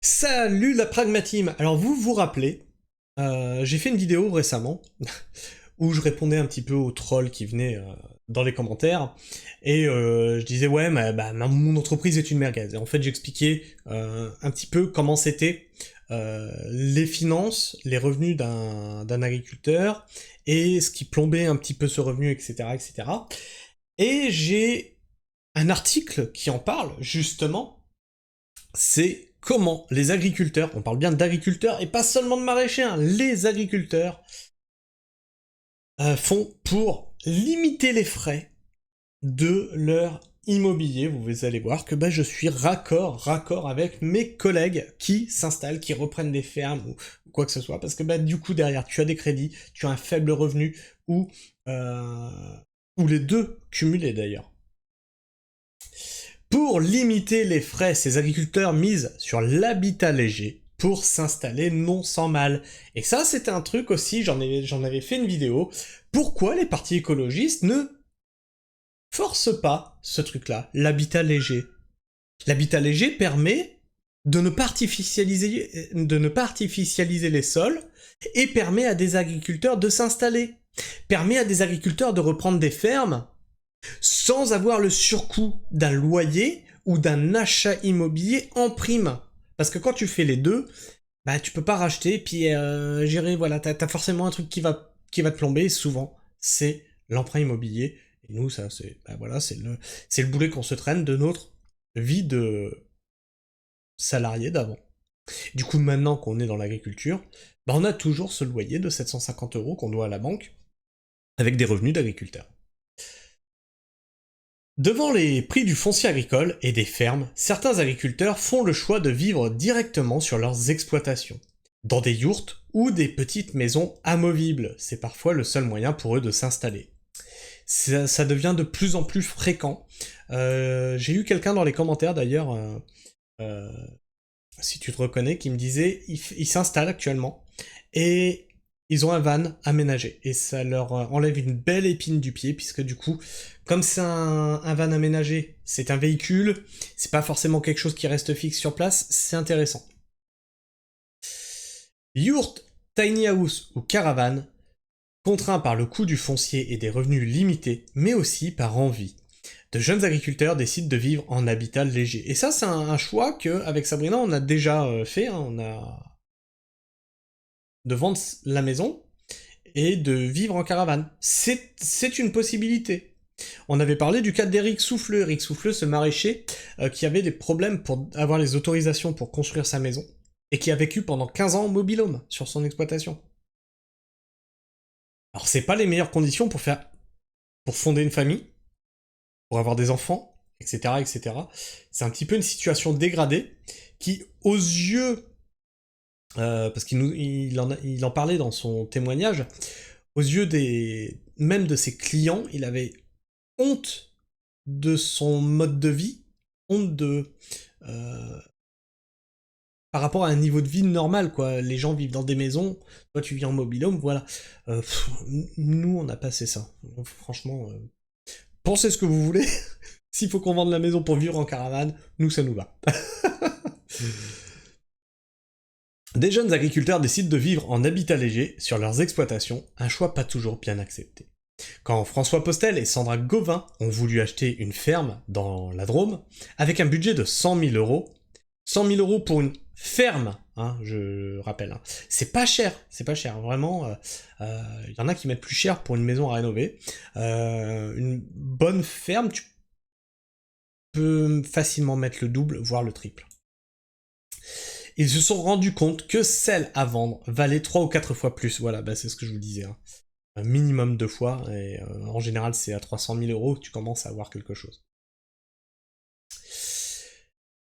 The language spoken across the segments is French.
Salut la pragmatime. Alors vous vous rappelez, j'ai fait une vidéo récemment où je répondais un petit peu aux trolls qui venaient dans les commentaires et je disais ouais mais mon entreprise est une merguez. Et en fait j'expliquais un petit peu comment c'était les finances, les revenus d'un agriculteur et ce qui plombait un petit peu ce revenu, etc., etc. Et j'ai un article qui en parle justement. C'est comment les agriculteurs, on parle bien d'agriculteurs et pas seulement de maraîchers, hein, les agriculteurs font pour limiter les frais de leur immobilier. Vous allez voir que je suis raccord avec mes collègues qui s'installent, qui reprennent des fermes ou quoi que ce soit, parce que du coup derrière tu as des crédits, tu as un faible revenu euh, ou les deux cumulés d'ailleurs. Pour limiter les frais, ces agriculteurs misent sur l'habitat léger pour s'installer non sans mal. Et ça, c'était un truc aussi, j'en avais fait une vidéo. Pourquoi les partis écologistes ne forcent pas ce truc-là, l'habitat léger? L'habitat léger permet de ne pas artificialiser les sols et permet à des agriculteurs de s'installer. Permet à des agriculteurs de reprendre des fermes sans avoir le surcoût d'un loyer ou d'un achat immobilier en prime. Parce que quand tu fais les deux, tu peux pas racheter, puis gérer, voilà, t'as forcément un truc qui va te plomber, et souvent, c'est l'emprunt immobilier. Et nous, ça, c'est, voilà, c'est le boulet qu'on se traîne de notre vie de salarié d'avant. Du coup, maintenant qu'on est dans l'agriculture, on a toujours ce loyer de 750 € qu'on doit à la banque, avec des revenus d'agriculteur. Devant les prix du foncier agricole et des fermes, certains agriculteurs font le choix de vivre directement sur leurs exploitations, dans des yourtes ou des petites maisons amovibles. C'est parfois le seul moyen pour eux de s'installer. Ça devient de plus en plus fréquent. J'ai eu quelqu'un dans les commentaires d'ailleurs, si tu te reconnais, qui me disait il s'installe actuellement et ils ont un van aménagé et ça leur enlève une belle épine du pied puisque du coup, comme c'est un van aménagé, c'est un véhicule, c'est pas forcément quelque chose qui reste fixe sur place, c'est intéressant. Yurt, tiny house ou caravane, contraints par le coût du foncier et des revenus limités, mais aussi par envie. De jeunes agriculteurs décident de vivre en habitat léger. Et ça, c'est un choix que, avec Sabrina, on a déjà fait. Hein, on a de vendre la maison et de vivre en caravane. C'est une possibilité. On avait parlé du cas d'Éric Souffleux. Éric Souffleux, ce maraîcher qui avait des problèmes pour avoir les autorisations pour construire sa maison et qui a vécu pendant 15 ans en mobil-home sur son exploitation. Alors c'est pas les meilleures conditions pour fonder une famille, pour avoir des enfants, etc., etc. C'est un petit peu une situation dégradée qui, aux yeux, parce qu'il en parlait dans son témoignage, aux yeux même de ses clients, il avait honte de son mode de vie, honte par rapport à un niveau de vie normal, quoi. Les gens vivent dans des maisons, toi tu vis en mobil-home, voilà. Nous, on a passé ça. Franchement, pensez ce que vous voulez. S'il faut qu'on vende la maison pour vivre en caravane, nous, ça nous va. Des jeunes agriculteurs décident de vivre en habitat léger sur leurs exploitations, un choix pas toujours bien accepté. Quand François Postel et Sandra Gauvin ont voulu acheter une ferme dans la Drôme, avec un budget de 100 000 €, 100 000 € pour une ferme, hein, je rappelle, hein, c'est pas cher, vraiment, y en a qui mettent plus cher pour une maison à rénover. Une bonne ferme, tu peux facilement mettre le double, voire le triple. Ils se sont rendus compte que celle à vendre valait 3 ou 4 fois plus, voilà, c'est ce que je vous disais, hein. Un minimum 2 fois, et en général c'est à 300 000 € que tu commences à avoir quelque chose.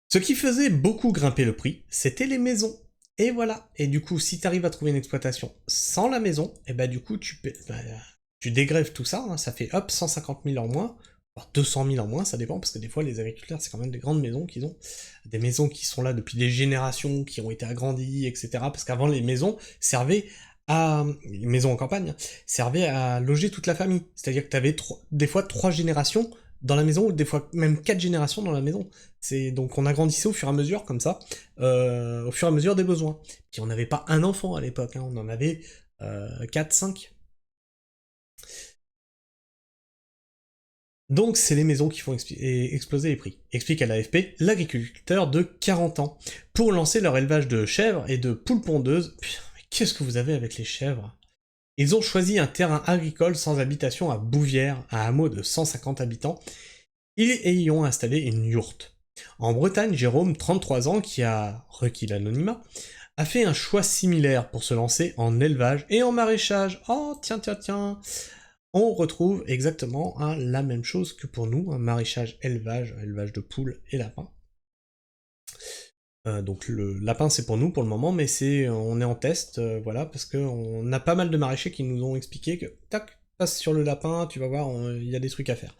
Ce qui faisait beaucoup grimper le prix, c'était les maisons. Et voilà, et du coup, si tu arrives à trouver une exploitation sans la maison, et du coup, tu dégrèves tout ça, hein, ça fait hop, 150 000 en moins, voire 200 000 en moins, ça dépend, parce que des fois, les agriculteurs, c'est quand même des grandes maisons qu'ils ont, des maisons qui sont là depuis des générations, qui ont été agrandies, etc., parce qu'avant, les maisons servaient les maisons en campagne, servaient à loger toute la famille. C'est-à-dire que tu avais des fois 3 générations dans la maison, ou des fois même 4 générations dans la maison. Donc on agrandissait au fur et à mesure, comme ça, au fur et à mesure des besoins. Puis on n'avait pas un enfant à l'époque, hein, on en avait 4, 5. Donc c'est les maisons qui font exploser les prix, explique à l'AFP l'agriculteur de 40 ans. Pour lancer leur élevage de chèvres et de poules pondeuses, putain, mais qu'est-ce que vous avez avec les chèvres? Ils ont choisi un terrain agricole sans habitation à Bouvières, un hameau de 150 habitants, et y ont installé une yourte. En Bretagne, Jérôme, 33 ans, qui a requis l'anonymat, a fait un choix similaire pour se lancer en élevage et en maraîchage. Oh, tiens, tiens, tiens. On retrouve exactement la même chose que pour nous, un maraîchage, élevage de poules et lapins. Donc le lapin c'est pour nous pour le moment, mais on est en test, voilà, parce qu'on a pas mal de maraîchers qui nous ont expliqué que, tac, passe sur le lapin, tu vas voir, il y a des trucs à faire.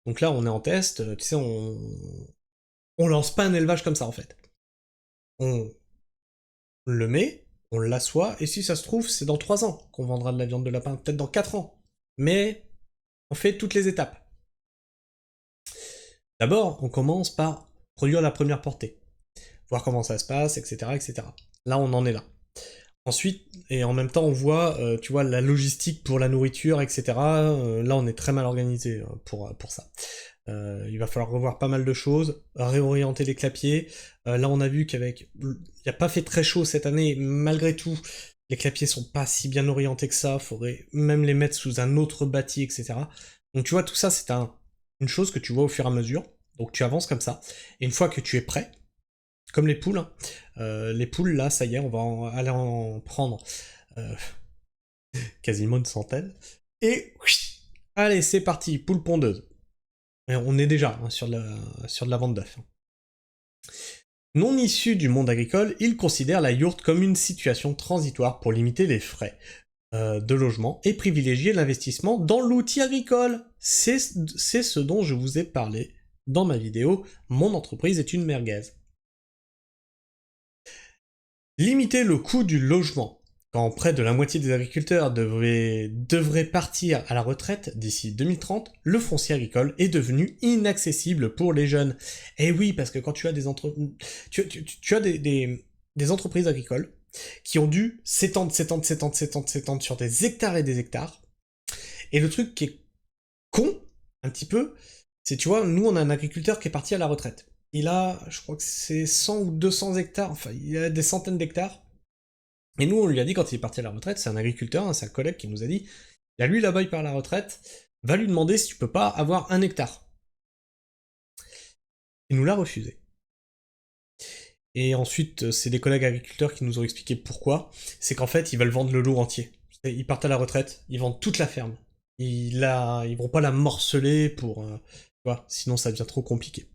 Donc là on est en test, tu sais, on lance pas un élevage comme ça en fait. On le met, on l'assoit, et si ça se trouve, c'est dans 3 ans qu'on vendra de la viande de lapin, peut-être dans 4 ans. Mais on fait toutes les étapes. D'abord, on commence par produire la première portée, voir comment ça se passe, etc., etc. Là, on en est là. Ensuite, et en même temps, on voit, tu vois, la logistique pour la nourriture, etc. Là, on est très mal organisé pour ça. Il va falloir revoir pas mal de choses, réorienter les clapiers. Là, on a vu qu'avec... Il n'y a pas fait très chaud cette année, malgré tout, les clapiers sont pas si bien orientés que ça, faudrait même les mettre sous un autre bâti, etc. Donc tu vois, tout ça, c'est une chose que tu vois au fur et à mesure. Donc tu avances comme ça. Et une fois que tu es prêt, comme les poules, les poules, là, ça y est, on va aller en prendre quasiment une centaine. Et allez, c'est parti, poule pondeuse. Et on est déjà sur de la vente d'œufs. Non issu du monde agricole, il considère la yourte comme une situation transitoire pour limiter les frais de logement et privilégier l'investissement dans l'outil agricole. C'est ce dont je vous ai parlé dans ma vidéo « Mon entreprise est une merguez ». Limiter le coût du logement. Quand près de la moitié des agriculteurs devraient partir à la retraite d'ici 2030, le foncier agricole est devenu inaccessible pour les jeunes. Et oui, parce que quand tu as des entreprises agricoles qui ont dû s'étendre sur des hectares et des hectares, et le truc qui est con, un petit peu, c'est, tu vois, nous on a un agriculteur qui est parti à la retraite. Il a, je crois que c'est 100 ou 200 hectares, enfin il a des centaines d'hectares. Et nous, on lui a dit quand il est parti à la retraite, c'est un agriculteur, hein, c'est un collègue qui nous a dit, il y a lui là-bas, il part à la retraite, va lui demander si tu peux pas avoir 1 hectare. Il nous l'a refusé. Et ensuite, c'est des collègues agriculteurs qui nous ont expliqué pourquoi. C'est qu'en fait, ils veulent vendre le lot entier. Ils partent à la retraite, ils vendent toute la ferme. Ils vont pas la morceler pour... sinon ça devient trop compliqué.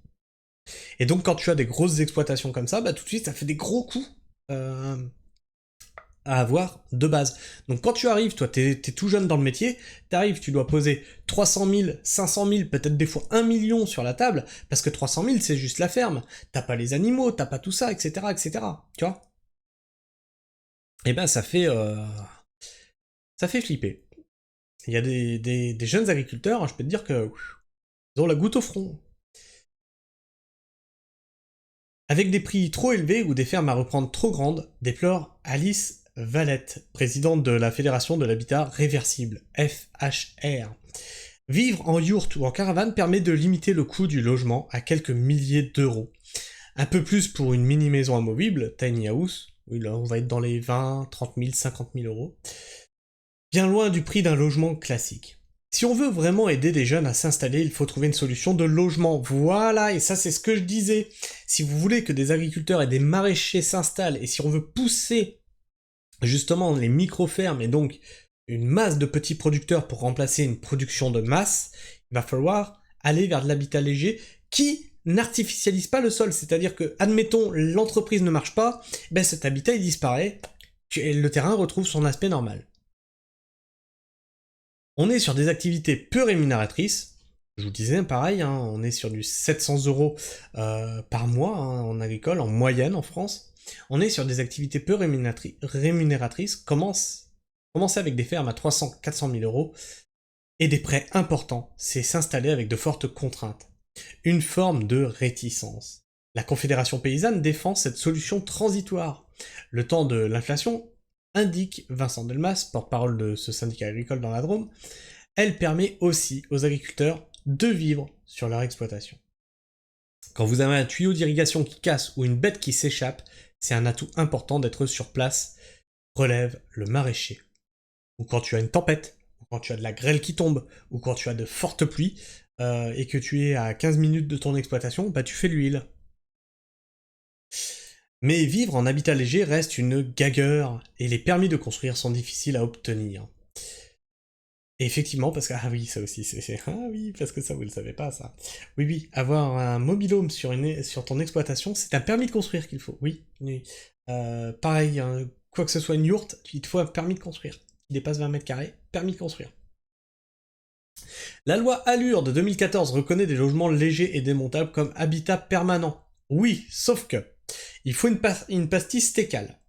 Et donc quand tu as des grosses exploitations comme ça, bah tout de suite ça fait des gros coûts à avoir de base. Donc quand tu arrives, toi t'es tout jeune dans le métier, t'arrives, tu dois poser 300 000, 500 000, peut-être des fois 1 million sur la table, parce que 300 000 c'est juste la ferme, t'as pas les animaux, t'as pas tout ça, etc., etc., tu vois. Et ben ça fait flipper. Il y a des jeunes agriculteurs, hein, je peux te dire que ils ont la goutte au front. Avec des prix trop élevés ou des fermes à reprendre trop grandes, déplore Alice Valette, présidente de la Fédération de l'Habitat Réversible, FHR. Vivre en yourte ou en caravane permet de limiter le coût du logement à quelques milliers d'euros. Un peu plus pour une mini-maison amovible, tiny house, oui là on va être dans les 20, 30 000, 50 000 euros. Bien loin du prix d'un logement classique. Si on veut vraiment aider des jeunes à s'installer, il faut trouver une solution de logement. Voilà, et ça c'est ce que je disais. Si vous voulez que des agriculteurs et des maraîchers s'installent, et si on veut pousser justement les micro-fermes, et donc une masse de petits producteurs pour remplacer une production de masse, il va falloir aller vers de l'habitat léger qui n'artificialise pas le sol. C'est-à-dire que, admettons, l'entreprise ne marche pas, ben cet habitat il disparaît, et le terrain retrouve son aspect normal. On est sur des activités peu rémunératrices. Je vous disais, pareil, hein, on est sur du 700 € par mois hein, en agricole, en moyenne en France. On est sur des activités peu rémunératrices. Commencez avec des fermes à 300-400 000 euros. Et des prêts importants, c'est s'installer avec de fortes contraintes. Une forme de réticence. La Confédération paysanne défend cette solution transitoire. Le temps de l'inflation, indique Vincent Delmas, porte-parole de ce syndicat agricole dans la Drôme, elle permet aussi aux agriculteurs de vivre sur leur exploitation. Quand vous avez un tuyau d'irrigation qui casse ou une bête qui s'échappe, c'est un atout important d'être sur place, relève le maraîcher. Ou quand tu as une tempête, ou quand tu as de la grêle qui tombe, ou quand tu as de fortes pluies, et que tu es à 15 minutes de ton exploitation, bah tu fais l'huile. Mais vivre en habitat léger reste une gageure, et les permis de construire sont difficiles à obtenir. Et effectivement, parce que, ah oui, ça aussi, ah oui, parce que ça, vous le savez pas, ça. Oui, oui, avoir un mobil-home sur ton exploitation, c'est un permis de construire qu'il faut, oui, oui. Pareil, hein, quoi que ce soit une yourte, il te faut un permis de construire. Qui dépasse 20 mètres carrés, permis de construire. La loi Allure de 2014 reconnaît des logements légers et démontables comme habitat permanent. Oui, sauf que, il faut une pastille stécale.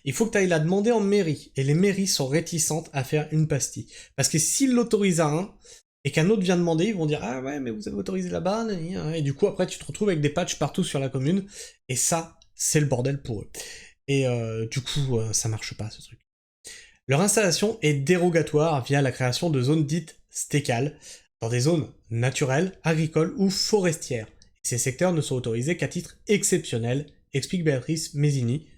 Il faut que tu ailles la demander en mairie, et les mairies sont réticentes à faire une pastille. Parce que s'ils l'autorisent à un, et qu'un autre vient demander, ils vont dire « Ah ouais, mais vous avez autorisé là-bas », et du coup, après, tu te retrouves avec des patchs partout sur la commune, et ça, c'est le bordel pour eux. Et du coup, ça marche pas, ce truc. Leur installation est dérogatoire via la création de zones dites stécales, dans des zones naturelles, agricoles ou forestières. Ces secteurs ne sont autorisés qu'à titre exceptionnel, explique Béatrice Mezzini.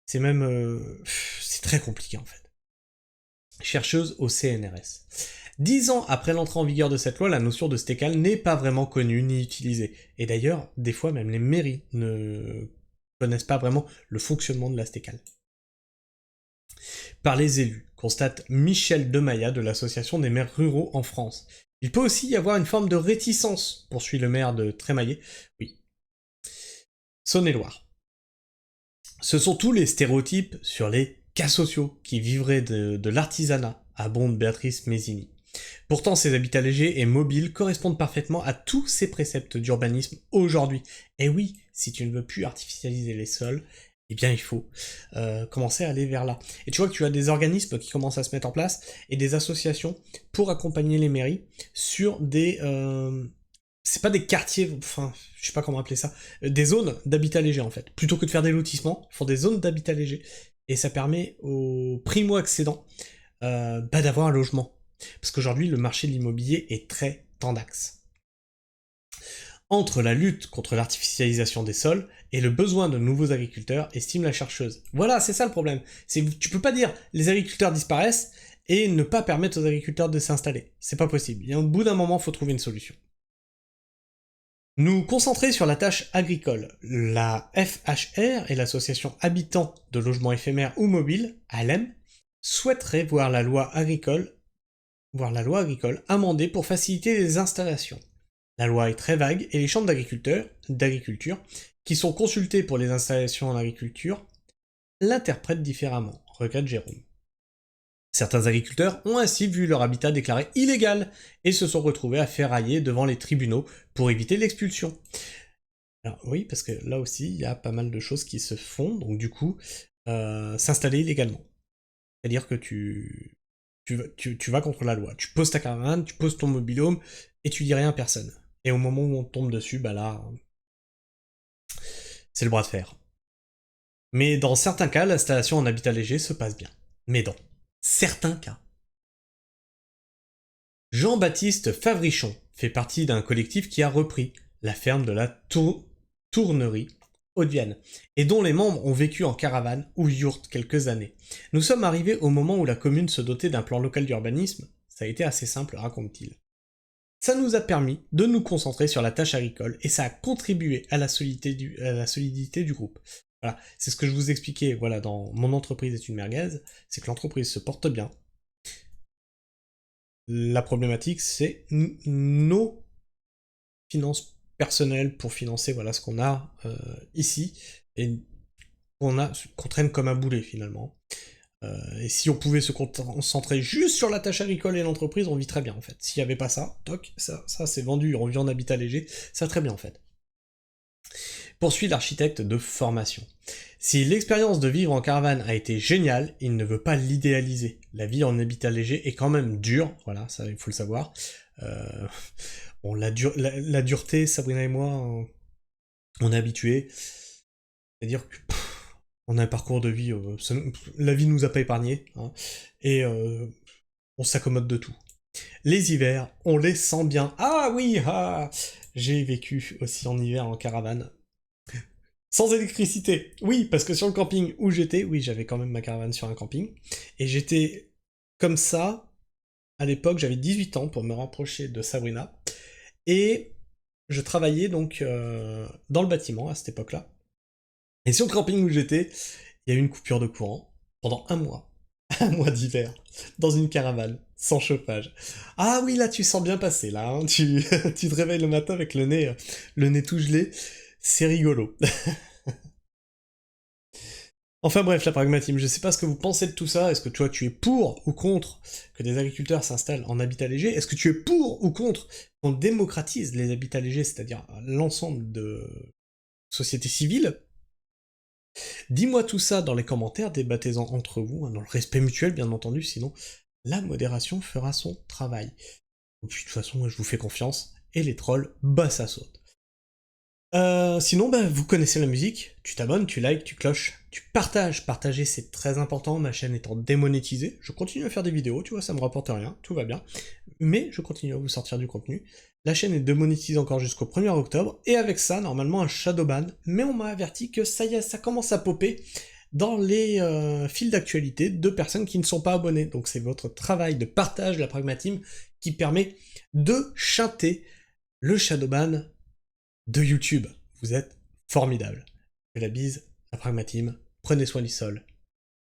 C'est même... c'est très compliqué en fait. Chercheuse au CNRS. 10 ans après l'entrée en vigueur de cette loi, la notion de stécale n'est pas vraiment connue ni utilisée. Et d'ailleurs, des fois même les mairies ne connaissent pas vraiment le fonctionnement de la stécale. Par les élus, constate Michel Demaya de l'Association des maires ruraux en France. Il peut aussi y avoir une forme de réticence, poursuit le maire de Trémaillé. Oui. Saône-et-Loire. Ce sont tous les stéréotypes sur les cas sociaux qui vivraient de l'artisanat, abonde Béatrice Mezzini. Pourtant, ces habitats légers et mobiles correspondent parfaitement à tous ces préceptes d'urbanisme aujourd'hui. Et oui, si tu ne veux plus artificialiser les sols, eh bien il faut commencer à aller vers là. Et tu vois que tu as des organismes qui commencent à se mettre en place, et des associations pour accompagner les mairies sur des... c'est pas des quartiers, enfin, je sais pas comment appeler ça, des zones d'habitat léger en fait. Plutôt que de faire des lotissements, ils font des zones d'habitat léger. Et ça permet aux primo-accédants d'avoir un logement. Parce qu'aujourd'hui, le marché de l'immobilier est très tendax. Entre la lutte contre l'artificialisation des sols et le besoin de nouveaux agriculteurs, estime la chercheuse. Voilà, c'est ça le problème. Tu peux pas dire les agriculteurs disparaissent et ne pas permettre aux agriculteurs de s'installer. C'est pas possible. Et au bout d'un moment, il faut trouver une solution. Nous concentrer sur la tâche agricole. La FHR et l'association Habitants de logements éphémères ou mobiles, ALEM, souhaiterait voir la loi agricole amendée pour faciliter les installations. La loi est très vague et les chambres d'agriculture, qui sont consultées pour les installations en agriculture, l'interprètent différemment, regrette Jérôme. Certains agriculteurs ont ainsi vu leur habitat déclaré illégal et se sont retrouvés à ferrailler devant les tribunaux pour éviter l'expulsion. Alors oui, parce que là aussi, il y a pas mal de choses qui se font, donc du coup, s'installer illégalement. C'est-à-dire que tu vas contre la loi. Tu poses ta caravane, tu poses ton mobil-home, et tu dis rien à personne. Et au moment où on tombe dessus, bah là, c'est le bras de fer. Mais dans certains cas, l'installation en habitat léger se passe bien. Mais dans certains cas. Jean-Baptiste Favrichon fait partie d'un collectif qui a repris la ferme de la Tournerie, Haute-Vienne, et dont les membres ont vécu en caravane ou yourte quelques années. Nous sommes arrivés au moment où la commune se dotait d'un plan local d'urbanisme. Ça a été assez simple, raconte-t-il. Ça nous a permis de nous concentrer sur la tâche agricole, et ça a contribué à la solidité du groupe. Voilà, c'est ce que je vous expliquais, voilà, dans Mon entreprise est une merguez, c'est que l'entreprise se porte bien. La problématique, c'est nos finances personnelles pour financer, voilà, ce qu'on a ici, et qu'on traîne comme un boulet, finalement. Et si on pouvait se concentrer juste sur la tâche agricole et l'entreprise, on vit très bien en fait. S'il n'y avait pas ça, toc, ça c'est vendu, on vit en habitat léger, ça va très bien en fait. Poursuit l'architecte de formation. Si l'expérience de vivre en caravane a été géniale, il ne veut pas l'idéaliser. La vie en habitat léger est quand même dure, voilà, ça il faut le savoir. Euh, Bon, la dureté, Sabrina et moi, on est habitués. C'est-à-dire que on a un parcours de vie, la vie nous a pas épargnés, hein, et on s'accommode de tout. Les hivers, on les sent bien. Ah oui, ah, j'ai vécu aussi en hiver en caravane. Sans électricité. Oui, parce que sur le camping où j'étais, oui, j'avais quand même ma caravane sur un camping, et j'étais comme ça, à l'époque, j'avais 18 ans pour me rapprocher de Sabrina, et je travaillais donc dans le bâtiment à cette époque-là. Et sur le camping où j'étais, il y a eu une coupure de courant pendant un mois. Un mois d'hiver, dans une caravane, sans chauffage. Ah oui, là tu sens bien passer, là. Hein. Tu te réveilles le matin avec le nez tout gelé. C'est rigolo. Enfin bref, la pragmatisme, je sais pas ce que vous pensez de tout ça. Est-ce que toi tu es pour ou contre que des agriculteurs s'installent en habitat léger? Est-ce que tu es pour ou contre qu'on démocratise les habitats légers, c'est-à-dire l'ensemble de sociétés civiles? Dis-moi tout ça dans les commentaires, débattez-en entre vous, hein, dans le respect mutuel bien entendu, sinon la modération fera son travail. Et puis de toute façon, je vous fais confiance, et les trolls, bah ça saute. Sinon, bah, vous connaissez la musique, tu t'abonnes, tu likes, tu cloches, tu partages. Partager, c'est très important, ma chaîne étant démonétisée. Je continue à faire des vidéos, tu vois, ça me rapporte rien, tout va bien. Mais je continue à vous sortir du contenu. La chaîne est démonétisée encore jusqu'au 1er octobre, et avec ça, normalement, un shadowban. Mais on m'a averti que ça y est, ça commence à popper dans les fils d'actualité de personnes qui ne sont pas abonnées. Donc c'est votre travail de partage, la pragmatisme, qui permet de chanter le shadowban de YouTube. Vous êtes formidable. Je fais la bise, la pragmatisme, prenez soin du sol,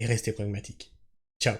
et restez pragmatique. Ciao.